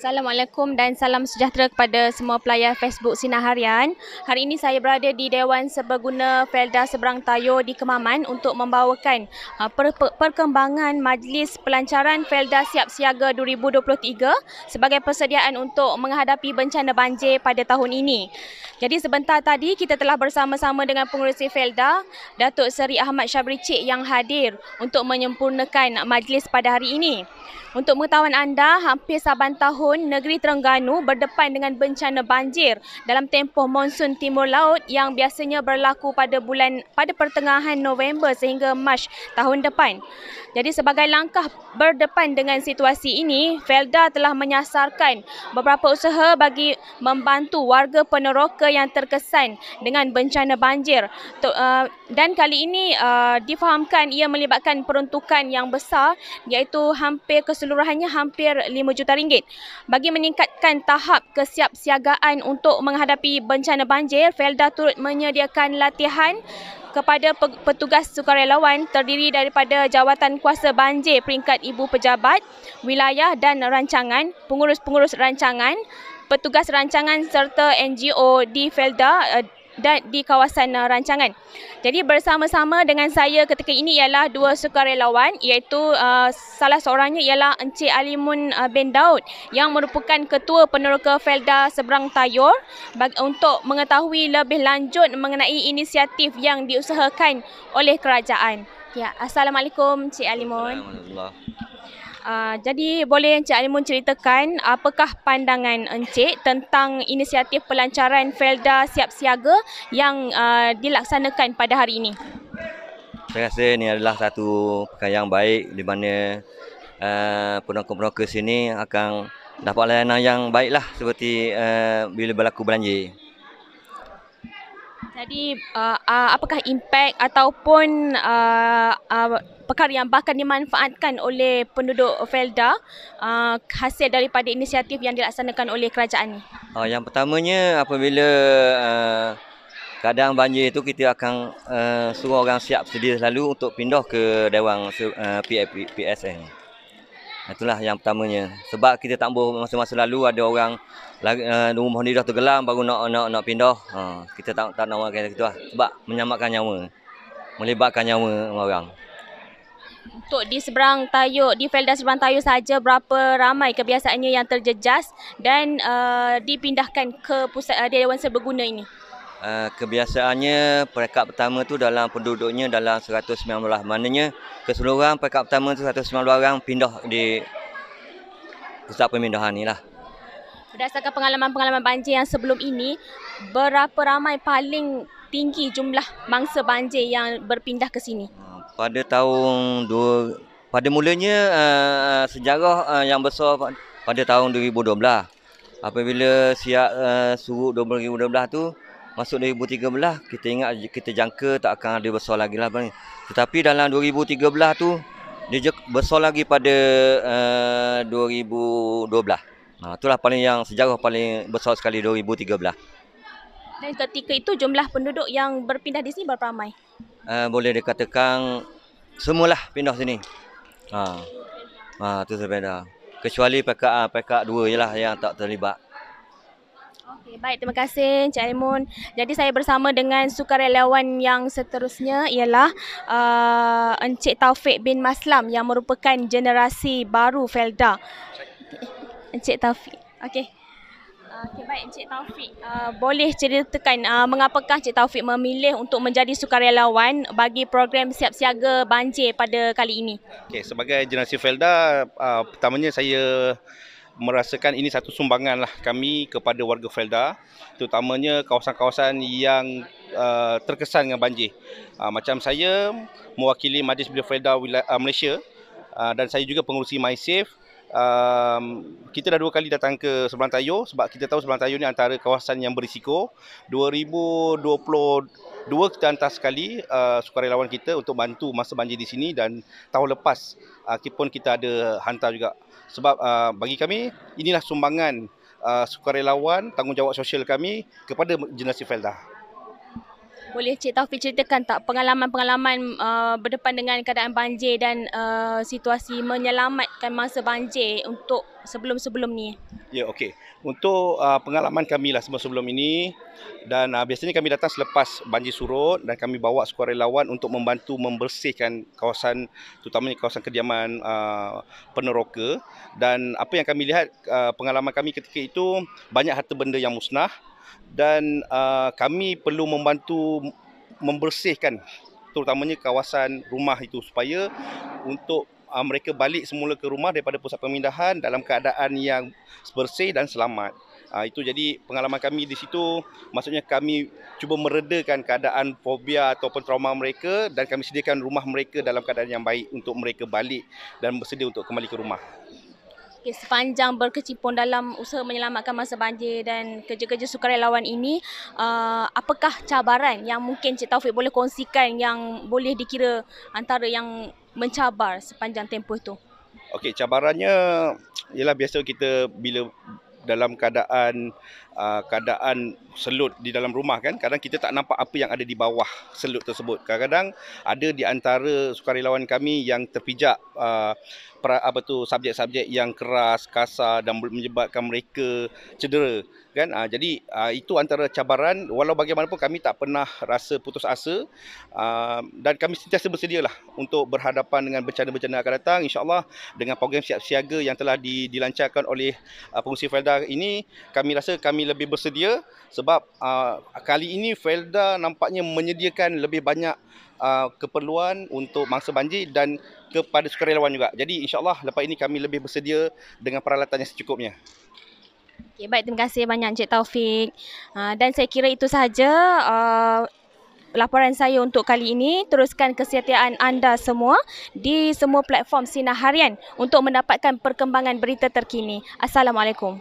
Assalamualaikum dan salam sejahtera kepada semua pelayar Facebook Sinar Harian. Hari ini saya berada di Dewan Serbaguna Felda Seberang Tayo di Kemaman untuk membawakan perkembangan Majlis Pelancaran Felda Siap Siaga 2023 sebagai persediaan untuk menghadapi bencana banjir pada tahun ini. Jadi sebentar tadi kita telah bersama-sama dengan pengerusi Felda, Datuk Seri Ahmad Syabri Cik yang hadir untuk menyempurnakan majlis pada hari ini. Untuk pengetahuan anda, hampir saban tahun negeri Terengganu berdepan dengan bencana banjir dalam tempoh monsun timur laut yang biasanya berlaku pada pertengahan November sehingga Mac tahun depan. Jadi sebagai langkah berdepan dengan situasi ini, Felda telah menyasarkan beberapa usaha bagi membantu warga peneroka yang terkesan dengan bencana banjir. Dan kali ini difahamkan ia melibatkan peruntukan yang besar iaitu keseluruhannya hampir RM5 juta. Bagi meningkatkan tahap kesiapsiagaan untuk menghadapi bencana banjir, Felda turut menyediakan latihan kepada petugas sukarelawan terdiri daripada jawatan kuasa banjir peringkat ibu pejabat, wilayah dan rancangan, pengurus-pengurus rancangan, petugas rancangan serta NGO di Felda dan di kawasan rancangan. Jadi bersama-sama dengan saya ketika ini ialah dua sukarelawan iaitu salah seorangnya ialah Encik Alimun bin Daud yang merupakan Ketua Peneroka Felda Seberang Tayor untuk mengetahui lebih lanjut mengenai inisiatif yang diusahakan oleh kerajaan. Ya, Assalamualaikum Encik Alimun. Jadi boleh Encik Alimun ceritakan apakah pandangan Encik tentang inisiatif pelancaran Felda Siap Siaga yang dilaksanakan pada hari ini? Saya rasa ini adalah satu perkara yang baik di mana peneroka-peneroka sini akan dapat layanan yang baiklah seperti bila berlaku banjir. Jadi apakah impak ataupun perkara yang bahkan dimanfaatkan oleh penduduk Felda hasil daripada inisiatif yang dilaksanakan oleh kerajaan ini? Yang pertamanya apabila keadaan banjir itu kita akan suruh orang siap sedia selalu untuk pindah ke Dewan PSN. Itulah yang pertamanya. Sebab kita tak mahu masa-masa lalu ada orang rumah ni dah tenggelam baru nak pindah. Kita tak nak orang kata gitu lah. Sebab menyelamatkan nyawa. Melibatkan nyawa orang. Untuk di Seberang Tayo, di Felda Seberang Tayo saja berapa ramai kebiasaannya yang terjejas dan dipindahkan ke pusat Dewan Serbaguna ini? Kebiasaannya peringkat pertama tu dalam penduduknya dalam 119. Maknanya keseluruhan peringkat pertama tu 119 orang pindah di pusat pemindahan ni lah. Berdasarkan pengalaman-pengalaman banjir yang sebelum ini, berapa ramai paling tinggi jumlah mangsa banjir yang berpindah ke sini? Pada mulanya sejarah yang besar pada tahun 2012. Apabila siap surut 2012 tu masuk 2013, kita jangka tak akan ada besar lagi lah. Tetapi dalam 2013 tu dia besar lagi pada 2012. Itulah sejarah paling besar sekali 2013. Dan ketika itu jumlah penduduk yang berpindah di sini berapa ramai? Boleh dikatakan semualah pindah sini. Itu sepeda. Kecuali PKA 2 je lah yang tak terlibat. Okey, baik, terima kasih Encik Alimun. Jadi saya bersama dengan sukarelawan yang seterusnya ialah Encik Taufik bin Maslam yang merupakan generasi baru Felda. Encik Taufik. Okey. Baik Encik Taufik. Boleh ceritakan mengapakah Encik Taufik memilih untuk menjadi sukarelawan bagi program siap siaga banjir pada kali ini? Okey, sebagai generasi Felda, pertamanya saya merasakan ini satu sumbangan lah kami kepada warga Felda, terutamanya kawasan-kawasan yang terkesan dengan banjir. Macam saya mewakili Majlis Belia Felda Malaysia dan saya juga pengurusi MySafe. Kita dah 2 kali datang ke Seberang Tayo sebab kita tahu Seberang Tayo ni antara kawasan yang berisiko. 2022 kita hantar sekali sukarelawan kita untuk bantu masa banjir di sini dan tahun lepas pun kita ada hantar juga. Sebab bagi kami inilah sumbangan sukarelawan, tanggungjawab sosial kami kepada generasi Felda. Boleh Cik Taufik ceritakan tak pengalaman-pengalaman berdepan dengan keadaan banjir dan situasi menyelamatkan masa banjir untuk sebelum-sebelum ni? Ya, okey. Untuk pengalaman kami lah sebelum ini, dan biasanya kami datang selepas banjir surut dan kami bawa sukarelawan untuk membantu membersihkan kawasan, terutamanya kawasan kediaman peneroka. Dan apa yang kami lihat, pengalaman kami ketika itu, banyak harta benda yang musnah dan kami perlu membantu membersihkan terutamanya kawasan rumah itu supaya untuk mereka balik semula ke rumah daripada pusat pemindahan dalam keadaan yang bersih dan selamat. Itu jadi pengalaman kami di situ, maksudnya kami cuba meredakan keadaan fobia ataupun trauma mereka dan kami sediakan rumah mereka dalam keadaan yang baik untuk mereka balik dan bersedia untuk kembali ke rumah. Okay, sepanjang berkecimpung dalam usaha menyelamatkan masa banjir dan kerja-kerja sukarelawan ini, apakah cabaran yang mungkin Cik Taufik boleh kongsikan yang boleh dikira antara yang mencabar sepanjang tempoh itu? Okey, cabarannya ialah biasa kita bila dalam keadaan selut di dalam rumah kan, kadang kita tak nampak apa yang ada di bawah selut tersebut. Kadang-kadang ada di antara sukarelawan kami yang terpijak subjek-subjek yang keras, kasar dan menyebabkan mereka cedera kan. Jadi itu antara cabaran. Walau bagaimanapun kami tak pernah rasa putus asa dan kami sentiasa bersedialah untuk berhadapan dengan bencana-bencana akan datang. InsyaAllah dengan program siap siaga yang telah dilancarkan oleh pengurusi Felda ini, kami rasa kami lebih bersedia sebab kali ini Felda nampaknya menyediakan lebih banyak keperluan untuk mangsa banjir dan kepada sukarelawan juga. Jadi insyaAllah lepas ini kami lebih bersedia dengan peralatan yang secukupnya. Okay, baik, terima kasih banyak Cik Taufik. Dan saya kira itu sahaja laporan saya untuk kali ini. Teruskan kesetiaan anda semua di semua platform Sinar Harian untuk mendapatkan perkembangan berita terkini. Assalamualaikum.